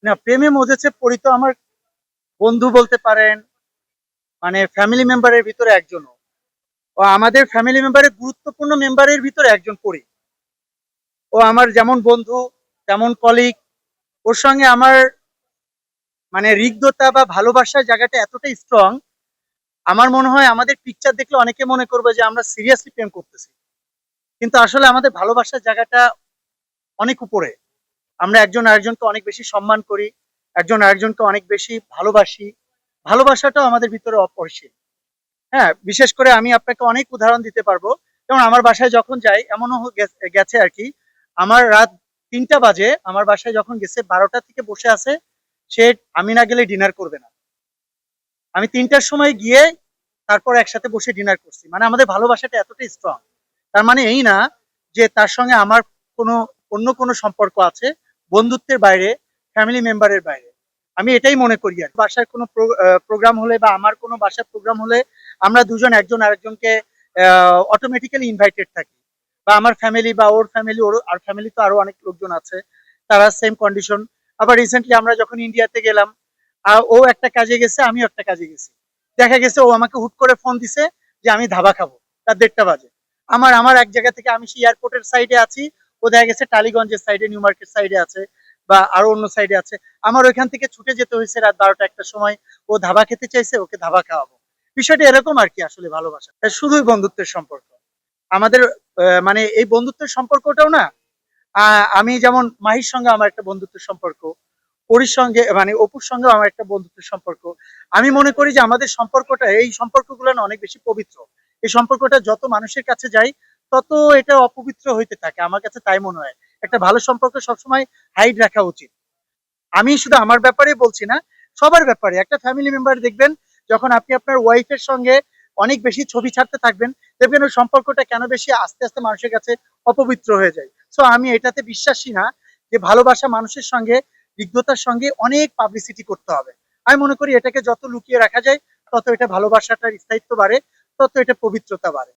না, প্রেমে মজেছে পড়ি তো আমার বন্ধু বলতে পারেন, মানে ফ্যামিলি মেম্বারের ভিতরে একজনও। ও আমাদের ফ্যামিলি মেম্বারের গুরুত্বপূর্ণ মেম্বারের ভিতরে একজন পড়ি। ও আমার যেমন বন্ধু তেমন কলিগ। ওর সঙ্গে আমার মানে হৃদ্যতা বা ভালোবাসার জায়গাটা এতটাই স্ট্রং। আমার মনে হয় আমাদের পিকচার দেখলে অনেকে মনে করবে যে আমরা সিরিয়াসলি প্রেম করতেছি, কিন্তু আসলে আমাদের ভালোবাসার জায়গাটা অনেক উপরে। আমরা একজন আরেকজনকে অনেক বেশি সম্মান করি, একজন আরেকজনকে অনেক বেশি ভালোবাসি। ভালোবাসাটাও আমাদের ভিতরে অপরিসীম। হ্যাঁ, বিশেষ করে আমি আপনাকে অনেক উদাহরণ দিতে পারবো। যেমন আমার বাসায় যখন যাই, এমনও গেছে আর কি, আমার রাত ৩টা বাজে, আমার বাসায় যখন গেছে 12টা থেকে বসে আছে, সে আমি না গেলে ডিনার করবে না। আমি ৩টার সময় গিয়ে তারপর একসাথে বসে ডিনার করছি। মানে আমাদের ভালোবাসাটা এতটাই স্ট্রং। তার মানে এই না যে তার সঙ্গে আমার কোনো অন্য কোনো সম্পর্ক আছে, বন্ধুত্বের বাইরে, ফ্যামিলি মেম্বারের বাইরে। আমি এটাই মনে করি। আর বাসার কোনো প্রোগ্রাম হলে বা আমার কোনো বাসার প্রোগ্রাম হলে আমরা দুজন একজন আরেকজনকে অটোমেটিক্যালি ইনভাইটেড থাকি। বা আমার ফ্যামিলি বা ওর ফ্যামিলি, ওর আর ফ্যামিলি তো আরো অনেক লোকজন আছে, তারা সেম কন্ডিশন। আবার রিসেন্টলি আমরা যখন ইন্ডিয়াতে গেলাম, ও একটা কাজে গেছে, আমিও একটা কাজে গেছি। দেখা গেছে ও আমাকে হুট করে ফোন দিছে যে আমি ধাবা খাবো, রাত 1:30 বাজে। আমার আমার এক জায়গা থেকে, আমি সেই এয়ারপোর্টের সাইডে আছি, ও দেখা গেছে টালিগঞ্জের সাইডে, নিউ মার্কেট সাইডে আছে, বা আরো অন্য সাইডে আছে। আমার ওইখান থেকে ছুটে যেতে হয়েছে রাত 12টা 1টার সময়। ও ধাবা খেতে চাইছে, ওকে ধাবা খাওয়াবো। বিষয়টা এরকম আর কি। আসলে ভালোবাসা এটা শুধুই বন্ধুত্বের সম্পর্ক আমাদের। মানে এই বন্ধুত্বের সম্পর্কটাও না, আমি যেমন মাহির সঙ্গে আমার একটা বন্ধুত্বের সম্পর্ক, পরির সঙ্গে মানে অপুর সঙ্গেও আমার একটা বন্ধুত্বের সম্পর্ক। আমি মনে করি যে আমাদের সম্পর্কটা, এই সম্পর্কগুলো না অনেক বেশি পবিত্র। এই সম্পর্কটা যত মানুষের কাছে যায়, তত এটা অপবিত্র হইতে থাকে। আমার কাছে তাই মনে হয়। একটা ভালো সম্পর্ক সবসময় হাইড রাখা উচিত। আমি শুধু আমার ব্যাপারে বলছি না, সবার ব্যাপারে। একটা ফ্যামিলি মেম্বার দেখবেন, যখন আপনি আপনার ওয়াইফের সঙ্গে অনেক বেশি ছবি ছাড়তে থাকবেন, দেখবেন ওই সম্পর্কটা কেন বেশি আস্তে আস্তে মানুষের কাছে অপবিত্র হয়ে যায়। সো আমি এটাতে বিশ্বাসী না যে ভালোবাসা মানুষের সঙ্গে, বিজ্ঞতার সঙ্গে অনেক পাবলিসিটি করতে হবে। আমি মনে করি এটাকে যত লুকিয়ে রাখা যায়, তত এটা ভালোবাসাটার স্থায়িত্ব বাড়ে, তত এটা পবিত্রতা বাড়ে।